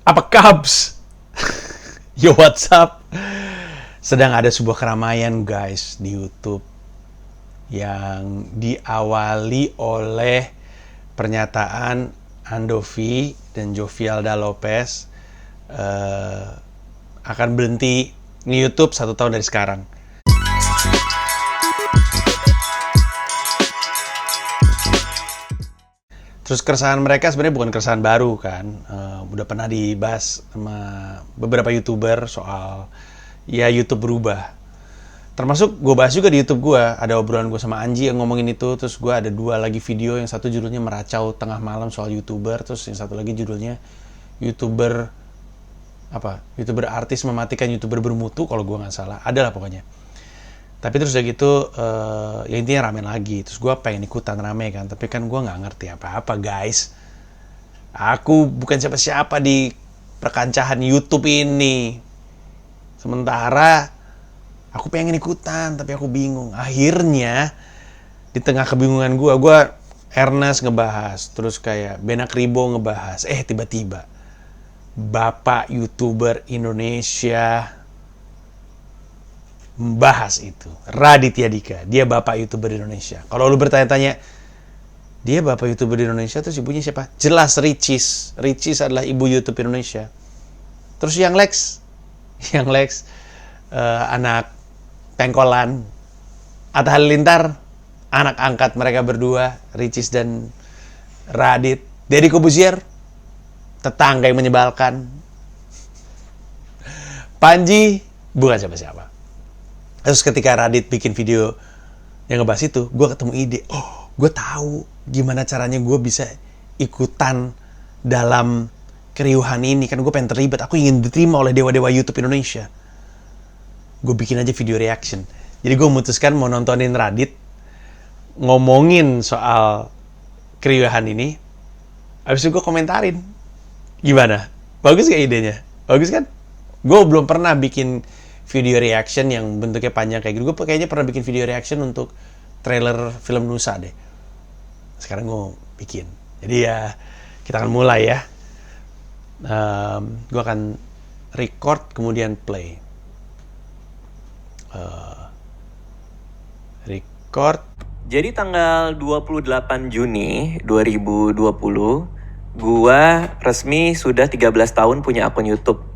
Apa Cubs? Yo, what's up? Sedang ada sebuah keramaian guys di YouTube yang diawali oleh pernyataan Andovi dan Jovialda Lopez akan berhenti nge-YouTube 1 tahun dari sekarang. Terus keresahan mereka sebenarnya bukan keresahan baru kan, udah pernah dibahas sama beberapa YouTuber soal ya YouTube berubah. Termasuk gue bahas juga di YouTube gue, ada obrolan gue sama Anji yang ngomongin itu. Terus gue ada 2 lagi video, yang satu judulnya Meracau Tengah Malam soal YouTuber, terus yang satu lagi judulnya YouTuber artis mematikan YouTuber bermutu kalau gue nggak salah, adalah pokoknya. Tapi terus udah gitu, ya intinya rame lagi. Terus gue pengen ikutan rame kan, tapi kan gue nggak ngerti apa-apa guys. Aku bukan siapa-siapa di perkancahan YouTube ini. Sementara aku pengen ikutan, tapi aku bingung. Akhirnya di tengah kebingungan gue Ernest ngebahas, terus kayak Benak Ribo ngebahas. Tiba-tiba Bapak YouTuber Indonesia membahas itu. Raditya Dika, dia Bapak YouTuber Indonesia. Kalau lu bertanya-tanya, dia Bapak YouTuber di Indonesia, terus ibunya siapa? Jelas Ricis. Ricis adalah ibu YouTube Indonesia. Terus yang Lex, anak pengkolan. Atta Halilintar, anak angkat mereka berdua, Ricis dan Radit. Deddy Corbuzier, tetangga yang menyebalkan. Panji, bukan siapa-siapa. Terus ketika Radit bikin video yang ngebahas itu, gue ketemu ide. Gue tahu gimana caranya gue bisa ikutan dalam keriuhan ini. Kan gue pengen terlibat. Aku ingin diterima oleh dewa-dewa YouTube Indonesia. Gue bikin aja video reaction. Jadi gue memutuskan mau nontonin Radit ngomongin soal keriuhan ini. Habis itu gue komentarin. Gimana? Bagus gak idenya? Bagus kan? Gue belum pernah bikin video reaction yang bentuknya panjang kayak gitu. Gue kayaknya pernah bikin video reaction untuk trailer film Nusa deh. Sekarang gue bikin. Jadi ya kita akan mulai ya. Gue akan record kemudian play. Record. Jadi tanggal 28 Juni 2020, gua resmi sudah 13 tahun punya akun YouTube.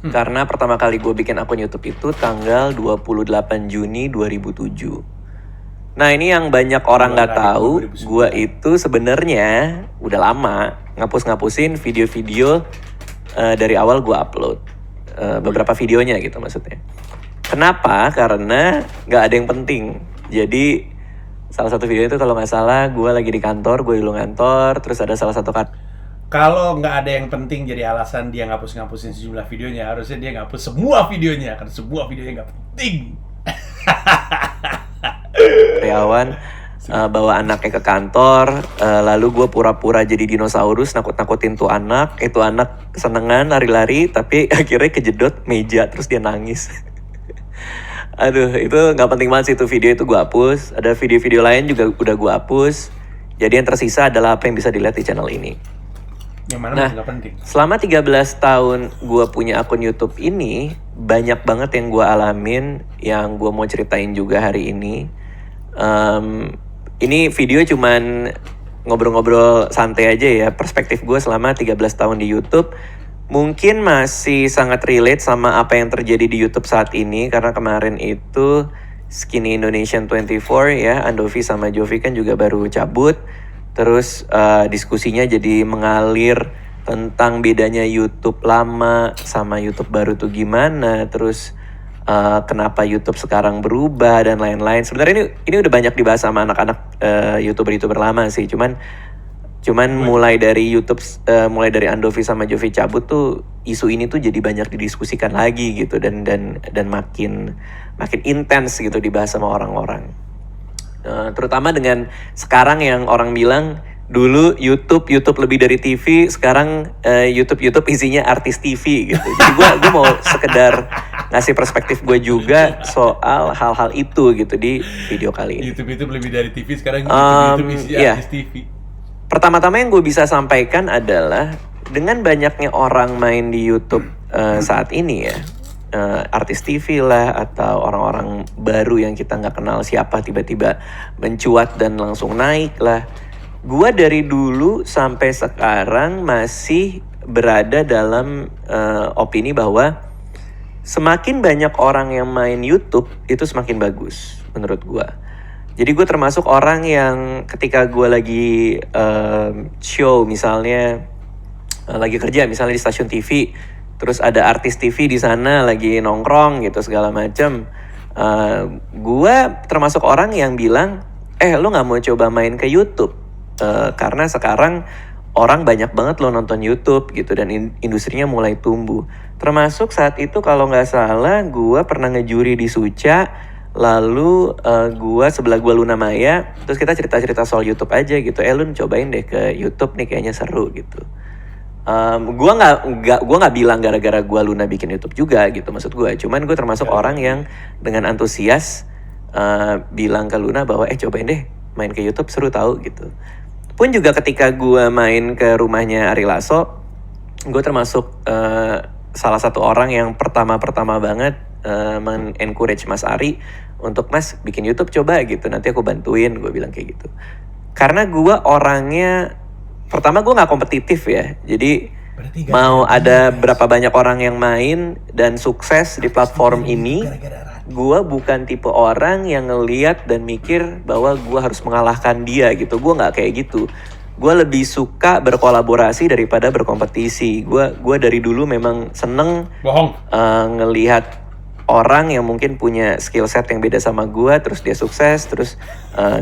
Karena pertama kali gue bikin akun YouTube itu tanggal 28 Juni 2007. Nah ini yang banyak orang nggak tahu, gue itu sebenarnya udah lama ngapus-ngapusin video-video dari awal gue upload. Beberapa videonya gitu maksudnya. Kenapa? Karena nggak ada yang penting. Jadi salah satu video itu kalau nggak salah gue lagi di kantor, gue dulu ngantor, terus ada salah satu kalau nggak ada yang penting jadi alasan dia ngapus-ngapusin sejumlah videonya, harusnya dia ngapus semua videonya, karena semua videonya nggak penting. karyawan bawa anaknya ke kantor, lalu gue pura-pura jadi dinosaurus, nakut-nakutin tuh anak. Itu anak kesenengan lari-lari, tapi akhirnya kejedot meja, terus dia nangis. Aduh, itu nggak penting banget sih itu video, itu gue hapus. Ada video-video lain juga udah gue hapus. Jadi yang tersisa adalah apa yang bisa dilihat di channel ini. Yang mana Nah, nggak penting. selama 13 tahun gue punya akun YouTube ini, banyak banget yang gue alamin, yang gue mau ceritain juga hari ini. Ini video cuman ngobrol-ngobrol santai aja ya, perspektif gue selama 13 tahun di YouTube. Mungkin masih sangat relate sama apa yang terjadi di YouTube saat ini, karena kemarin itu Skinny Indonesian 24 ya, Andovi sama Jovi kan juga baru cabut. Terus diskusinya jadi mengalir tentang bedanya YouTube lama sama YouTube baru tuh gimana. Terus kenapa YouTube sekarang berubah dan lain-lain. Sebenarnya ini udah banyak dibahas sama anak-anak YouTuber lama sih. Cuman mulai dari YouTube, mulai dari Andovi sama Jovi cabut tuh isu ini tuh jadi banyak didiskusikan lagi gitu, dan makin intens gitu dibahas sama orang-orang. Terutama dengan sekarang yang orang bilang dulu YouTube lebih dari TV, sekarang YouTube isinya artis TV gitu. Jadi gue mau sekedar ngasih perspektif gue juga soal hal-hal itu gitu di video kali ini. YouTube lebih dari TV, sekarang YouTube isinya artis TV. Pertama-tama yang gue bisa sampaikan adalah dengan banyaknya orang main di YouTube saat ini ya, artis TV lah atau orang-orang baru yang kita nggak kenal siapa tiba-tiba mencuat dan langsung naik lah. Gua dari dulu sampai sekarang masih berada dalam opini bahwa semakin banyak orang yang main YouTube itu semakin bagus menurut gua. Jadi gue termasuk orang yang ketika gue lagi show misalnya lagi kerja misalnya di stasiun TV, terus ada artis TV di sana lagi nongkrong gitu segala macam, gue termasuk orang yang bilang, lo nggak mau coba main ke YouTube? Karena sekarang orang banyak banget lo nonton YouTube gitu dan industrinya mulai tumbuh. Termasuk saat itu kalau nggak salah gue pernah ngejuri di Suca. Lalu sebelah gue Luna Maya, terus kita cerita-cerita soal YouTube aja gitu. Lun cobain deh ke YouTube nih kayaknya seru gitu. Gue nggak bilang gara-gara gue Luna bikin YouTube juga gitu maksud gue. Cuman gue termasuk orang yang dengan antusias bilang ke Luna bahwa cobain deh main ke YouTube seru tahu gitu. Pun juga ketika gue main ke rumahnya Ari Lasso, gue termasuk salah satu orang yang pertama banget men-encourage Mas Ari untuk Mas bikin YouTube coba gitu, nanti aku bantuin, gue bilang kayak gitu. Karena gue orangnya, pertama gue gak kompetitif ya, jadi mau ada berapa banyak orang yang main dan sukses di platform ini, gue bukan tipe orang yang ngeliat dan mikir bahwa gue harus mengalahkan dia gitu, gue gak kayak gitu. Gue lebih suka berkolaborasi daripada berkompetisi. Gue dari dulu memang seneng ngelihat orang yang mungkin punya skill set yang beda sama gue, terus dia sukses, terus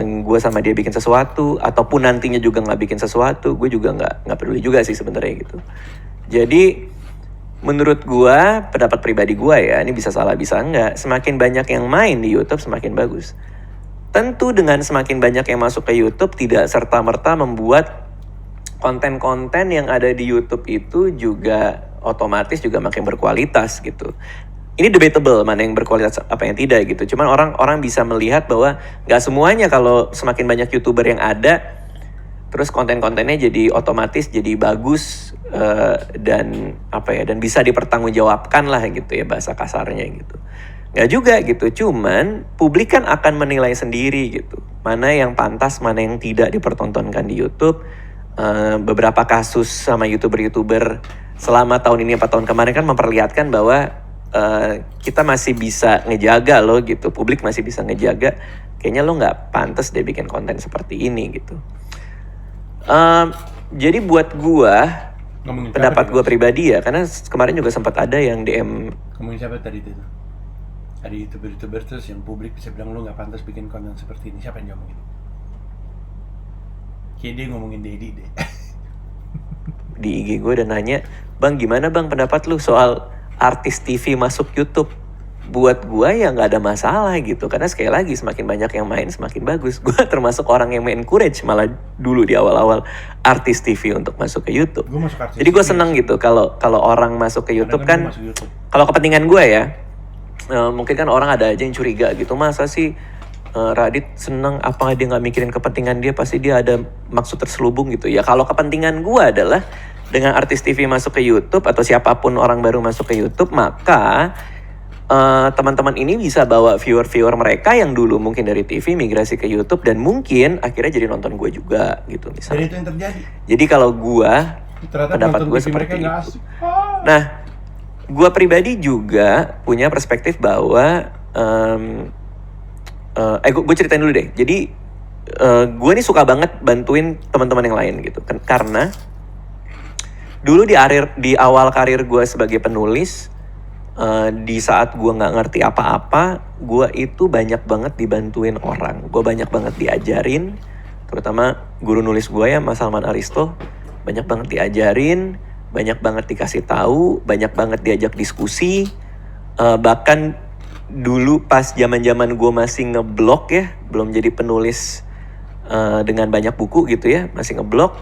gue sama dia bikin sesuatu, ataupun nantinya juga nggak bikin sesuatu, gue juga nggak peduli juga sih sebenarnya gitu. Jadi menurut gue, pendapat pribadi gue ya, ini bisa salah bisa enggak, semakin banyak yang main di YouTube semakin bagus. Tentu dengan semakin banyak yang masuk ke YouTube tidak serta-merta membuat konten-konten yang ada di YouTube itu juga otomatis juga makin berkualitas gitu. Ini debatable mana yang berkualitas apa yang tidak gitu. Cuman orang bisa melihat bahwa nggak semuanya kalau semakin banyak YouTuber yang ada, terus konten-kontennya jadi otomatis jadi bagus dan bisa dipertanggungjawabkan lah gitu ya bahasa kasarnya gitu. Nggak juga gitu. Cuman publik kan akan menilai sendiri gitu. Mana yang pantas, mana yang tidak dipertontonkan di YouTube. Beberapa kasus sama YouTuber selama tahun ini 4 tahun kemarin kan memperlihatkan bahwa kita masih bisa ngejaga lo gitu, publik masih bisa ngejaga, kayaknya lo nggak pantas deh bikin konten seperti ini gitu. Jadi buat gua, pendapat gua pribadi ya, karena kemarin juga sempat ada yang DM. Ngomongin siapa tadi itu? Ada YouTuber terus yang publik bisa bilang lo nggak pantas bikin konten seperti ini, siapa yang ngomongin? Kayak dia ngomongin Dedi deh. Di IG gue dan nanya, bang gimana bang pendapat lu soal artis TV masuk YouTube? Buat gue ya nggak ada masalah gitu, karena sekali lagi semakin banyak yang main semakin bagus. Gue termasuk orang yang encourage malah dulu di awal-awal artis TV untuk masuk ke YouTube. Jadi gue seneng gitu kalau orang masuk ke YouTube kan, kalau kepentingan gue ya, mungkin kan orang ada aja yang curiga gitu, masa sih Radit seneng apa dia nggak mikirin kepentingan dia, pasti dia ada maksud terselubung gitu ya. Kalau kepentingan gue adalah dengan artis TV masuk ke YouTube atau siapapun orang baru masuk ke YouTube, maka teman-teman ini bisa bawa viewer mereka yang dulu mungkin dari TV migrasi ke YouTube dan mungkin akhirnya jadi nonton gue juga gitu misalnya. Jadi itu yang terjadi. Jadi kalau gue, pendapat gue seperti itu. Nah, gue pribadi juga punya perspektif bahwa gue ceritain dulu deh. Jadi gue nih suka banget bantuin teman-teman yang lain gitu, karena dulu di awal karir gue sebagai penulis, di saat gue nggak ngerti apa-apa, gue itu banyak banget dibantuin orang. Gue banyak banget diajarin, terutama guru nulis gue ya Mas Salman Aristo, banyak banget diajarin, banyak banget dikasih tahu, banyak banget diajak diskusi. Bahkan dulu pas zaman-zaman gue masih ngeblog ya, belum jadi penulis dengan banyak buku gitu ya, masih ngeblog,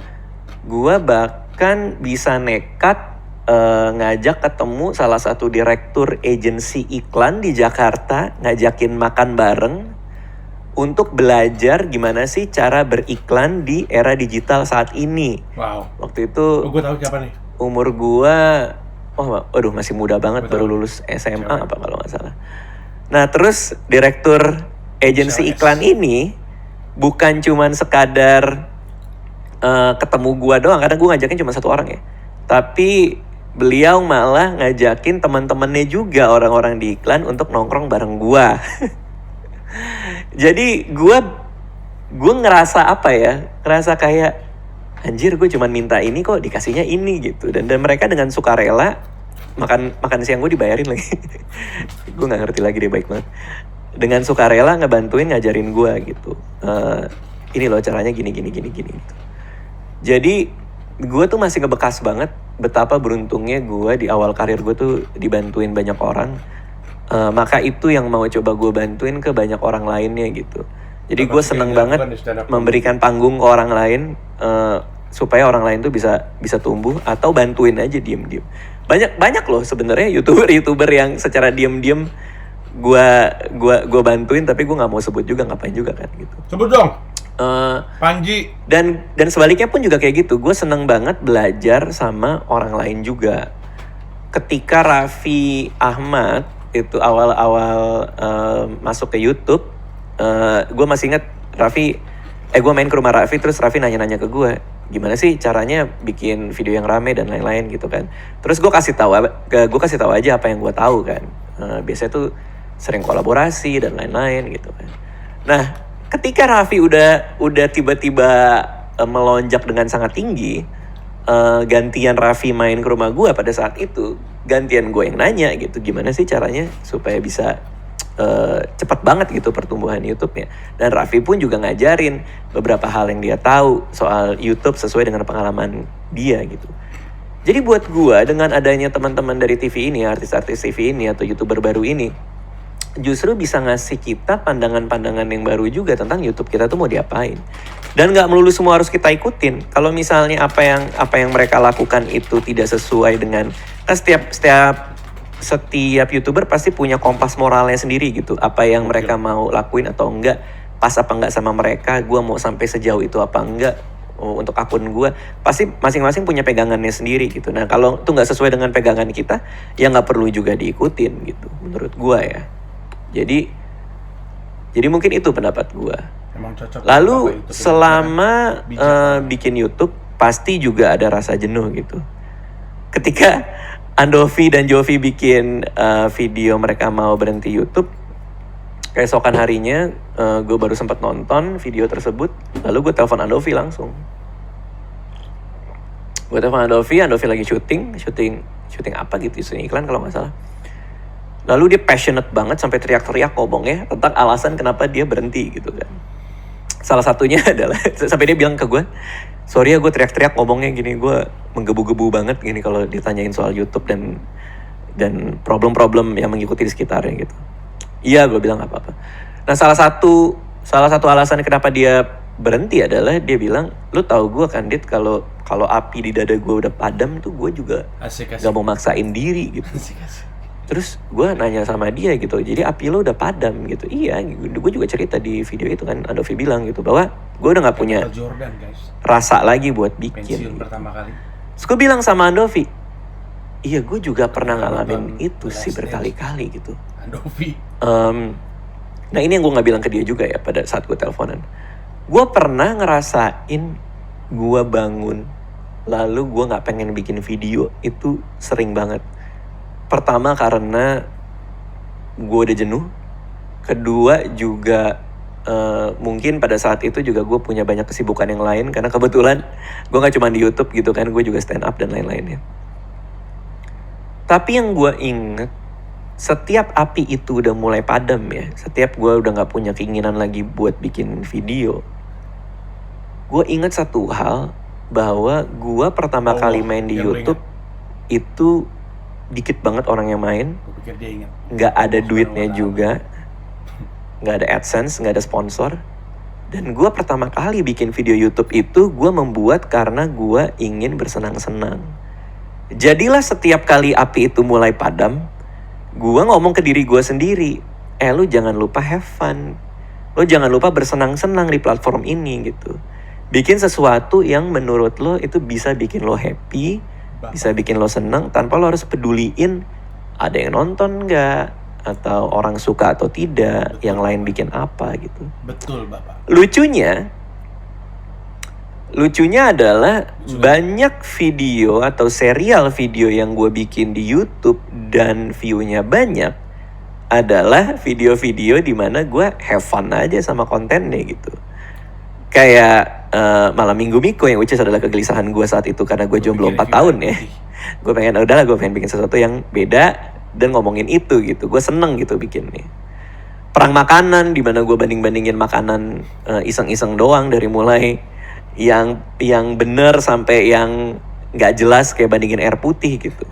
gue bahkan bisa nekat ngajak ketemu salah satu direktur agensi iklan di Jakarta, ngajakin makan bareng untuk belajar gimana sih cara beriklan di era digital saat ini. Wow. Waktu itu gue tahu siapa nih. umur gue, waduh masih muda banget, Betul. baru lulus SMA Cewek. apa kalau nggak salah. Nah terus direktur agensi Sales. iklan ini bukan cuman sekadar ketemu gue doang, karena gue ngajakin cuma satu orang ya. Tapi beliau malah ngajakin teman-temannya juga orang-orang di iklan untuk nongkrong bareng gue. Jadi gue ngerasa apa ya, ngerasa kayak anjir gue cuman minta ini kok dikasihnya ini gitu. Dan mereka dengan sukarela makan siang gue dibayarin lagi. Gue nggak ngerti lagi, dia baik banget. Dengan sukarela ngebantuin ngajarin gue gitu. Ini loh caranya gini gitu. Jadi gue tuh masih ngebekas banget betapa beruntungnya gue di awal karir gue tuh dibantuin banyak orang. Maka itu yang mau coba gue bantuin ke banyak orang lainnya gitu. Jadi gue seneng banget memberikan panggung ke orang lain supaya orang lain tuh bisa tumbuh atau bantuin aja diem-diem. Banyak loh sebenarnya youtuber yang secara diem-diem gue bantuin, tapi gue nggak mau sebut juga, ngapain juga kan gitu. Sebut dong. Panji. Dan sebaliknya pun juga kayak gitu. Gue seneng banget belajar sama orang lain juga. Ketika Raffi Ahmad itu awal-awal masuk ke YouTube, gue masih inget gue main ke rumah Raffi, terus Raffi nanya-nanya ke gue, gimana sih caranya bikin video yang rame dan lain-lain gitu kan. Terus gue kasih tahu aja apa yang gue tahu kan. Biasanya tuh sering kolaborasi dan lain-lain gitu kan. Nah, ketika Raffi udah tiba-tiba melonjak dengan sangat tinggi, gantian Raffi main ke rumah gue pada saat itu, gantian gue yang nanya gitu, gimana sih caranya supaya bisa cepat banget gitu pertumbuhan YouTube-nya. Dan Raffi pun juga ngajarin beberapa hal yang dia tahu soal YouTube sesuai dengan pengalaman dia gitu. Jadi buat gue, dengan adanya teman-teman dari TV ini, artis-artis TV ini atau YouTuber baru ini, justru bisa ngasih kita pandangan-pandangan yang baru juga tentang YouTube kita tuh mau diapain. Dan nggak melulu semua harus kita ikutin. Kalau misalnya apa yang mereka lakukan itu tidak sesuai dengan, kan setiap YouTuber pasti punya kompas moralnya sendiri gitu. Apa yang mereka mau lakuin atau enggak, pas apa enggak sama mereka, gue mau sampai sejauh itu apa enggak. Untuk akun gue pasti masing-masing punya pegangannya sendiri gitu. Nah kalau itu nggak sesuai dengan pegangan kita, ya nggak perlu juga diikutin gitu menurut gue ya. Jadi mungkin itu pendapat gue. Emang cocok. Lalu selama bikin YouTube pasti juga ada rasa jenuh gitu. Ketika Andovi dan Jovi bikin video mereka mau berhenti YouTube, keesokan harinya gue baru sempat nonton video tersebut. Lalu gue telepon Andovi langsung. Gue telepon Andovi lagi syuting apa gitu, syuting iklan kalau nggak salah. Lalu dia passionate banget sampai teriak-teriak ngomongnya tentang alasan kenapa dia berhenti gitu kan. Salah satunya adalah sampai dia bilang ke gue, sorry ya gue teriak-teriak ngomongnya gini, gue menggebu-gebu banget gini kalau ditanyain soal YouTube dan problem-problem yang mengikuti di sekitarnya gitu. Iya, gue bilang apa-apa. Nah salah satu alasan kenapa dia berhenti adalah dia bilang, lu tahu gue kan Dit, kalau api di dada gue udah padam tuh gue juga gak mau maksain diri gitu. Asik. Terus gue nanya sama dia gitu, jadi api lo udah padam gitu. Iya, gue juga cerita di video itu kan, Andovi bilang gitu, bahwa gue udah gak punya Jordan, guys. rasa lagi buat bikin. Pensiun pertama kali. Terus gue bilang sama Andovi, iya gue juga pernah ngalamin itu sih berkali-kali gitu. Andovi. Nah ini yang gue gak bilang ke dia juga ya pada saat gue teleponan. Gue pernah ngerasain gue bangun, lalu gue gak pengen bikin video, itu sering banget. Pertama karena gue udah jenuh. Kedua juga mungkin pada saat itu juga gue punya banyak kesibukan yang lain. Karena kebetulan gue gak cuma di YouTube gitu kan, gue juga stand up dan lain-lainnya. Tapi yang gue inget, setiap api itu udah mulai padam ya, setiap gue udah gak punya keinginan lagi buat bikin video, gue inget satu hal, bahwa gue pertama kali main di YouTube itu dikit banget orang yang main, nggak ada duitnya juga, nggak ada AdSense, nggak ada sponsor. Dan gue pertama kali bikin video YouTube itu gue membuat karena gue ingin bersenang-senang. Jadilah setiap kali api itu mulai padam, gue ngomong ke diri gue sendiri, lu jangan lupa have fun, lo jangan lupa bersenang-senang di platform ini gitu. Bikin sesuatu yang menurut lo itu bisa bikin lo happy, bisa bikin lo seneng tanpa lo harus peduliin ada yang nonton nggak atau orang suka atau tidak, yang lain bikin apa gitu. Betul Bapak. Lucunya adalah banyak video atau serial video yang gue bikin di YouTube dan view-nya banyak adalah video-video di mana gue have fun aja sama kontennya gitu. Kayak Malam Minggu Miko yang which is adalah kegelisahan gue saat itu karena gue jomblo 4 tahun ya. Gue pengen udahlah gue pengen bikin sesuatu yang beda dan ngomongin itu gitu. Gue seneng gitu bikinnya. Perang makanan di mana gue banding-bandingin makanan iseng-iseng doang dari mulai yang bener sampai yang nggak jelas kayak bandingin air putih gitu.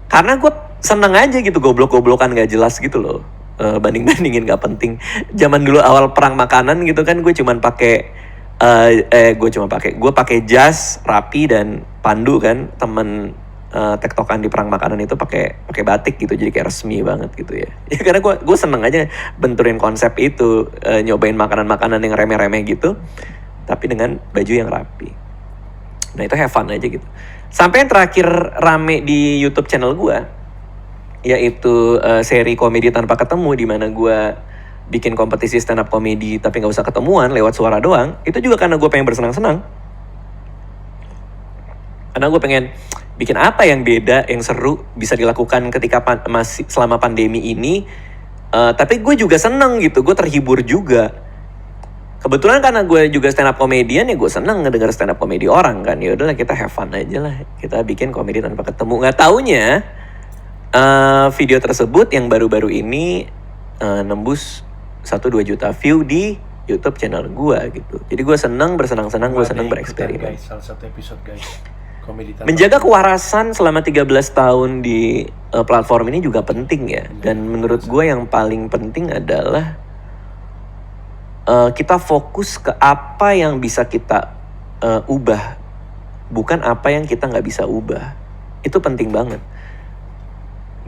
Karena gue seneng aja gitu goblok-goblokan nggak jelas gitu loh. Banding-bandingin nggak penting. Zaman dulu awal perang makanan gitu kan gue cuman pakai gue pakai jas rapi dan Pandu kan temen tektokan di perang makanan itu pakai batik gitu, jadi kayak resmi banget gitu ya. Ya karena gue seneng aja benturin konsep itu, nyobain makanan-makanan yang remeh-remeh gitu tapi dengan baju yang rapi. Nah itu have fun aja gitu. Sampai yang terakhir rame di YouTube channel gue, yaitu seri komedi tanpa ketemu, di mana gue bikin kompetisi stand up komedi tapi nggak usah ketemuan lewat suara doang. Itu juga karena gue pengen bersenang-senang. Karena gue pengen bikin apa yang beda, yang seru, bisa dilakukan ketika masih selama pandemi ini. Tapi gue juga seneng gitu, gue terhibur juga. Kebetulan karena gue juga stand up comedian ya gue seneng ngedenger stand up komedi orang kan. Ya udahlah kita have fun aja lah. Kita bikin komedi tanpa ketemu. Nggak taunya video tersebut yang baru-baru ini nembus 1-2 juta view di YouTube channel gue gitu. Jadi gue seneng bersenang-senang, gue seneng bereksperimen. Guys, salah satu episode guys. Komedi tanpa Menjaga kewarasan selama 13 tahun di platform ini juga penting ya. Dan menurut gue yang paling penting adalah kita fokus ke apa yang bisa kita ubah, bukan apa yang kita nggak bisa ubah. Itu penting banget.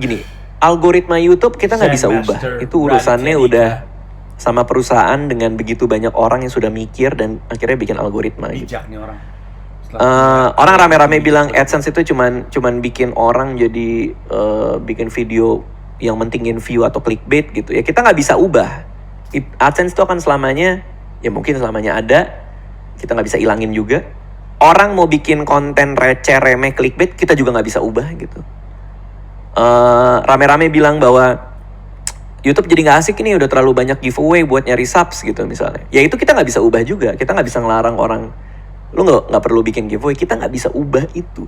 Gini, algoritma YouTube kita nggak bisa ubah. Itu urusannya udah sama perusahaan dengan begitu banyak orang yang sudah mikir dan akhirnya bikin algoritma. bijak nih orang. Orang rame-rame bilang AdSense itu cuman bikin orang jadi bikin video yang mentingin view atau clickbait gitu ya. Kita nggak bisa ubah. AdSense itu akan selamanya, ya mungkin selamanya ada, kita nggak bisa ilangin juga. Orang mau bikin konten receh, remeh, clickbait, kita juga nggak bisa ubah gitu. Rame-rame bilang bahwa YouTube jadi nggak asik ini, udah terlalu banyak giveaway buat nyari subs gitu misalnya. Ya itu kita nggak bisa ubah juga, kita nggak bisa ngelarang orang, lu nggak perlu bikin giveaway, kita nggak bisa ubah itu.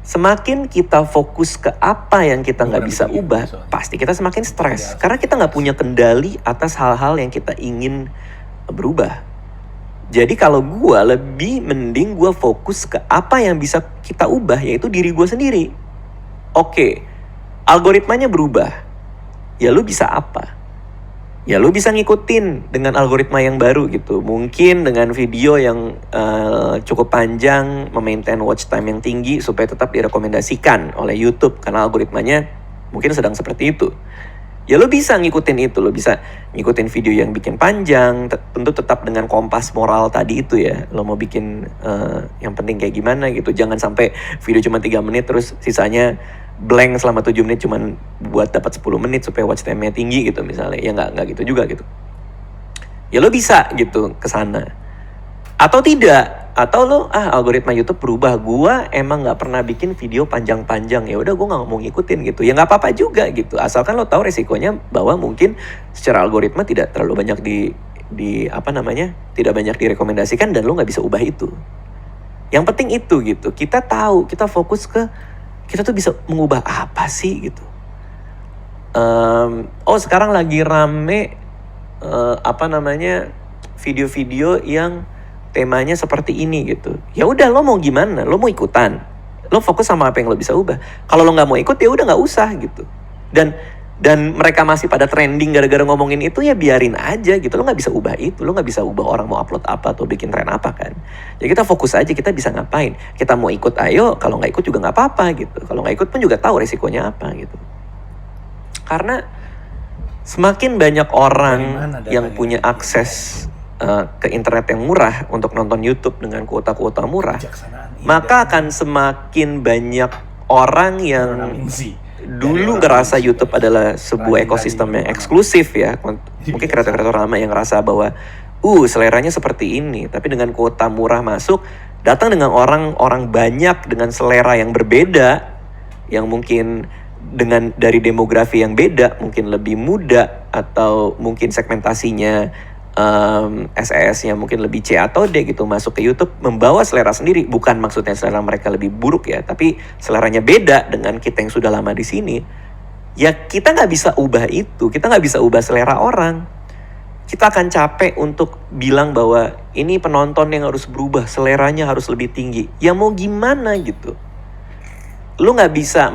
Semakin kita fokus ke apa yang kita nggak bisa ubah, pasti kita semakin stres. Karena kita nggak punya kendali atas hal-hal yang kita ingin berubah. Jadi kalau gue lebih mending gue fokus ke apa yang bisa kita ubah, yaitu diri gue sendiri. Oke, algoritmanya berubah. Ya lu bisa apa? Ya lu bisa ngikutin dengan algoritma yang baru gitu. Mungkin dengan video yang cukup panjang, memaintain watch time yang tinggi supaya tetap direkomendasikan oleh YouTube karena algoritmanya mungkin sedang seperti itu. Ya lu bisa ngikutin itu, lu bisa ngikutin video yang bikin panjang, tentu tetap dengan kompas moral tadi itu ya. Lo mau bikin yang penting kayak gimana gitu. Jangan sampai video cuma 3 menit terus sisanya blank selama 7 menit cuman buat dapat 10 menit supaya watch time-nya tinggi gitu misalnya. Ya nggak gitu juga gitu. Ya lo bisa gitu ke sana. Atau tidak, atau lo algoritma YouTube berubah. Gua emang nggak pernah bikin video panjang-panjang. Ya udah gua nggak mau ngikutin gitu. Ya nggak apa-apa juga gitu. Asalkan lo tahu resikonya bahwa mungkin secara algoritma tidak terlalu banyak tidak banyak direkomendasikan dan lo nggak bisa ubah itu. Yang penting itu gitu. Kita tahu, kita fokus ke kita tuh bisa mengubah apa sih gitu. Sekarang lagi rame video-video yang temanya seperti ini gitu. Ya udah lo mau gimana? Lo mau ikutan? Lo fokus sama apa yang lo bisa ubah. Kalau lo nggak mau ikut ya udah nggak usah gitu. Dan mereka masih pada trending gara-gara ngomongin itu ya biarin aja gitu. Lo nggak bisa ubah itu. Lo nggak bisa ubah orang mau upload apa atau bikin tren apa kan. Ya kita fokus aja kita bisa ngapain. Kita mau ikut ayo. Kalau nggak ikut juga nggak apa-apa gitu. Kalau nggak ikut pun juga tahu resikonya apa gitu. Karena semakin banyak orang yang punya akses ke internet yang murah untuk nonton YouTube dengan kuota-kuota murah, maka akan semakin banyak orang yang dulu ngerasa YouTube adalah sebuah ekosistem yang eksklusif ya. Mungkin kreator-kreator lama yang ngerasa bahwa seleranya seperti ini, tapi dengan kuota murah masuk, datang dengan orang-orang banyak dengan selera yang berbeda, yang mungkin dari demografi yang beda, mungkin lebih muda atau mungkin segmentasinya SES-nya mungkin lebih C atau D gitu, masuk ke YouTube membawa selera sendiri. Bukan maksudnya selera mereka lebih buruk ya, tapi seleranya beda dengan kita yang sudah lama di sini. Ya kita nggak bisa ubah itu, kita nggak bisa ubah selera orang. Kita akan capek untuk bilang bahwa ini penonton yang harus berubah, seleranya harus lebih tinggi. Ya mau gimana gitu. Lu nggak bisa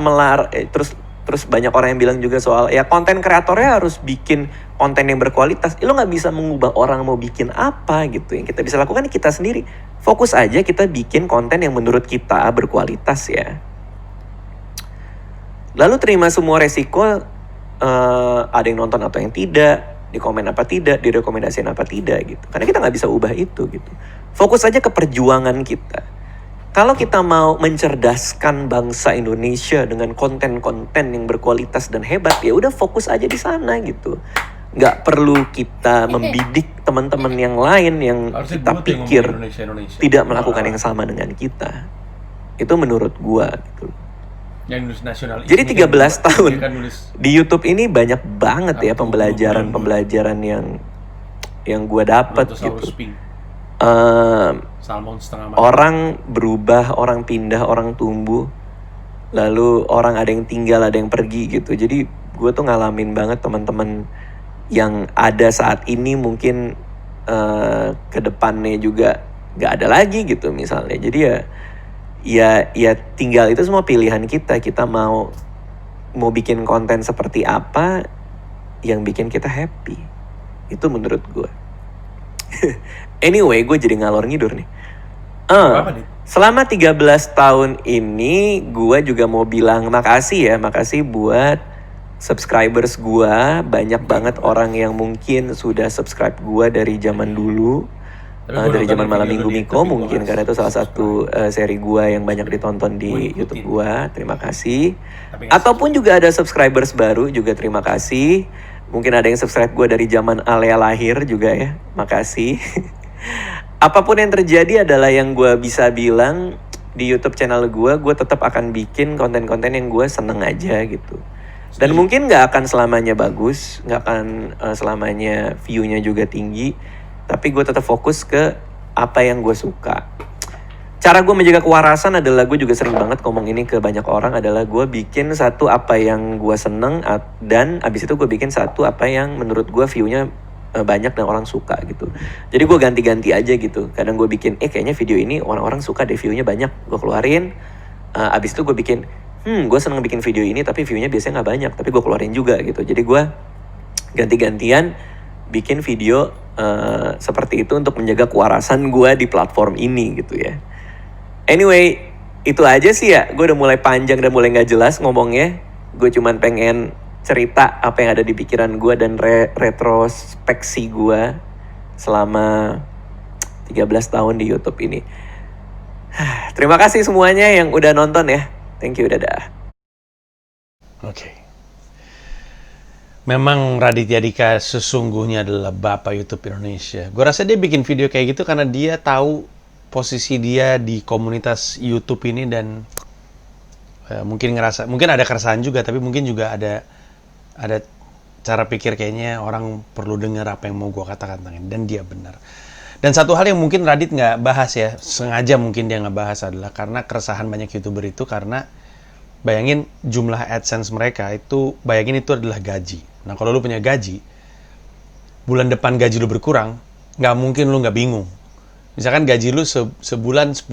terus banyak orang yang bilang juga soal ya konten kreatornya harus bikin konten yang berkualitas. Lu nggak bisa mengubah orang mau bikin apa gitu. Yang kita bisa lakukan kita sendiri. Fokus aja kita bikin konten yang menurut kita berkualitas ya. Lalu terima semua resiko, ada yang nonton atau yang tidak, di komen apa tidak, direkomendasiin apa tidak gitu. Karena kita nggak bisa ubah itu gitu. Fokus aja ke perjuangan kita. Kalau kita mau mencerdaskan bangsa Indonesia dengan konten-konten yang berkualitas dan hebat, ya udah fokus aja di sana gitu. Nggak perlu kita membidik teman-teman yang lain yang kita pikir tidak melakukan yang sama dengan kita. Itu menurut gua gitu. Jadi 13 tahun di YouTube ini banyak banget ya pembelajaran yang gua dapat gitu. Orang berubah, orang pindah, orang tumbuh, lalu orang ada yang tinggal, ada yang pergi gitu. Jadi gue tuh ngalamin banget teman-teman yang ada saat ini mungkin ke depannya juga gak ada lagi gitu misalnya. Jadi ya tinggal itu semua pilihan kita. Kita mau bikin konten seperti apa yang bikin kita happy. Itu menurut gue. Anyway, gue jadi ngalor ngidur nih. Selama 13 tahun ini, gue juga mau bilang makasih buat subscribers gue. Banyak banget orang yang mungkin sudah subscribe gue dari zaman dulu. Dari zaman Malam Minggu Miko mungkin, karena itu salah satu seri gue yang banyak ditonton di YouTube gue. Terima kasih. Ataupun juga ada subscribers baru juga terima kasih. Mungkin ada yang subscribe gue dari zaman Alea lahir juga ya. Makasih. Apapun yang terjadi adalah yang gue bisa bilang di YouTube channel gue tetap akan bikin konten-konten yang gue seneng aja gitu. Dan mungkin gak akan selamanya bagus, gak akan selamanya view-nya juga tinggi. Tapi gue tetap fokus ke apa yang gue suka. Cara gue menjaga kewarasan adalah, gue juga sering banget ngomong ini ke banyak orang, adalah gue bikin satu apa yang gue seneng, dan abis itu gue bikin satu apa yang menurut gue view-nya banyak dan orang suka gitu. Jadi gue ganti-ganti aja gitu. Kadang gue bikin, kayaknya video ini orang-orang suka deh, view-nya banyak, gue keluarin. Abis itu gue bikin, gue seneng bikin video ini tapi view-nya biasanya gak banyak, tapi gue keluarin juga gitu. Jadi gue ganti-gantian bikin video seperti itu untuk menjaga kewarasan gue di platform ini gitu ya. Anyway, itu aja sih ya. Gue udah mulai panjang dan mulai gak jelas ngomongnya. Gue cuman pengen cerita apa yang ada di pikiran gue dan retrospeksi gue selama 13 tahun di YouTube ini. Terima kasih semuanya yang udah nonton ya. Thank you, dadah. Oke. Memang Raditya Dika sesungguhnya adalah bapak YouTube Indonesia. Gue rasa dia bikin video kayak gitu karena dia tahu posisi dia di komunitas YouTube ini, dan mungkin ada keresahan juga, tapi mungkin juga ada cara pikir kayaknya orang perlu dengar apa yang mau gue katakan, dan dia benar. Dan satu hal yang mungkin Radit nggak bahas ya, sengaja mungkin dia nggak bahas, adalah karena keresahan banyak YouTuber itu karena bayangin jumlah AdSense mereka itu, bayangin itu adalah gaji. Nah kalau lu punya gaji, bulan depan gaji lu berkurang, nggak mungkin lu nggak bingung. Misalkan gaji lu sebulan 10,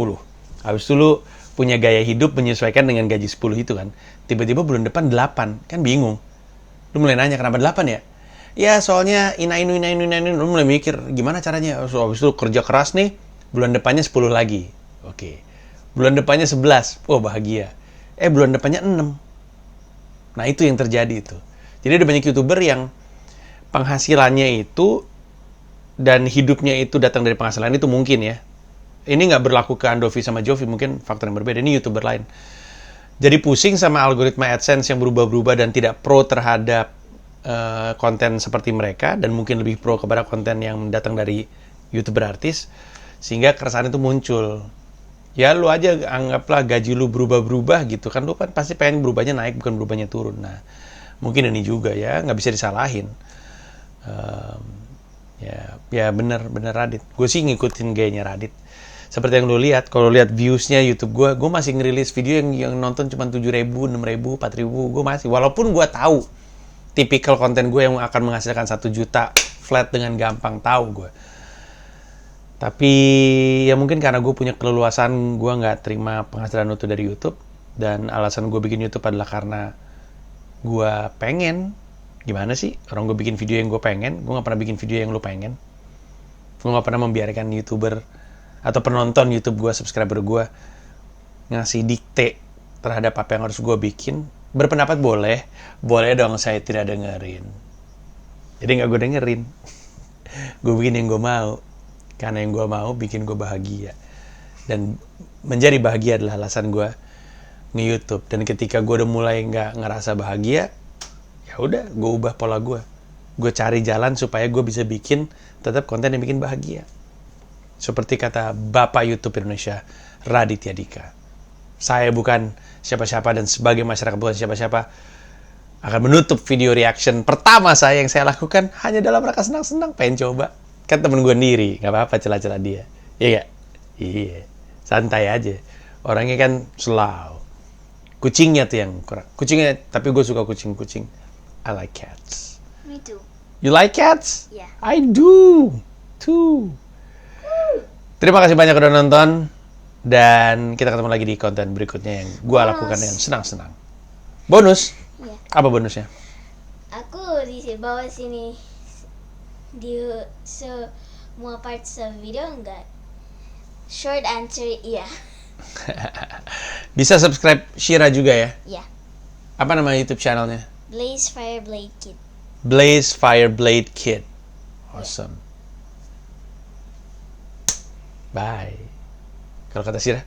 habis itu lu punya gaya hidup menyesuaikan dengan gaji 10 itu kan, tiba-tiba bulan depan 8, kan bingung. Lu mulai nanya kenapa 8 ya? Ya soalnya inu, lu mulai mikir gimana caranya. So, habis itu kerja keras nih, bulan depannya 10 lagi. Oke. Bulan depannya 11, wah bahagia. Bulan depannya 6. Nah itu yang terjadi itu. Jadi ada banyak YouTuber yang penghasilannya itu dan hidupnya itu datang dari penghasilan itu mungkin ya. ini nggak berlaku ke Andovi sama Jovi, mungkin faktor yang berbeda. Ini YouTuber lain. Jadi pusing sama algoritma AdSense yang berubah-berubah dan tidak pro terhadap konten seperti mereka, dan mungkin lebih pro kepada konten yang datang dari YouTuber artis, sehingga keresahan itu muncul. Ya lu aja anggaplah gaji lu berubah-berubah gitu kan, lu kan pasti pengen berubahnya naik bukan berubahnya turun. Nah mungkin ini juga ya, nggak bisa disalahin. Ya bener Radit. Gue sih ngikutin gayanya Radit. Seperti yang lu lihat, kalau lihat viewsnya YouTube gue masih ngerilis video yang nonton cuma 7.000, 6.000, 4.000. Gue masih, walaupun gue tahu tipikal konten gue yang akan menghasilkan 1 juta flat dengan gampang, tahu gue. Tapi ya mungkin karena gue punya keleluasan, gue nggak terima penghasilan itu dari YouTube. Dan alasan gue bikin YouTube adalah karena gue pengen. Gimana sih? Orang gue bikin video yang gue pengen, gue nggak pernah bikin video yang lu pengen. Gue nggak pernah membiarkan YouTuber atau penonton YouTube gue, subscriber gue, ngasih dikte terhadap apa yang harus gue bikin. Berpendapat boleh dong, saya tidak dengerin. Jadi nggak gue dengerin. Gue bikin yang gue mau. Karena yang gue mau bikin gue bahagia. Dan menjadi bahagia adalah alasan gue nge-YouTube. Dan ketika gue udah mulai nggak ngerasa bahagia, ya udah, gue ubah pola gue. Gue cari jalan supaya gue bisa bikin tetap konten yang bikin bahagia. Seperti kata Bapak YouTube Indonesia, Raditya Dika. Saya bukan siapa-siapa, dan sebagai masyarakat bukan siapa-siapa, akan menutup video reaction pertama saya yang saya lakukan hanya dalam rangka senang-senang, pengen coba. Kan temen gue sendiri, nggak apa-apa celah-celah dia. Iya gak? Iya, santai aja. Orangnya kan slow. Kucingnya tuh yang kurang. Kucingnya, tapi gue suka kucing-kucing. I like cats. Me too. You like cats? Yeah. I do too. Terima kasih banyak udah nonton. Dan kita ketemu lagi di konten berikutnya yang gue lakukan dengan senang-senang. Bonus? Iya. Apa bonusnya? Aku di bawah sini di semua part video enggak. Short answer iya. Bisa subscribe Shira juga ya? Iya. Apa nama YouTube channelnya? Blaze Fireblade Kid. Blaze Fireblade Kid. Awesome. Bye. Kalau kata Shira,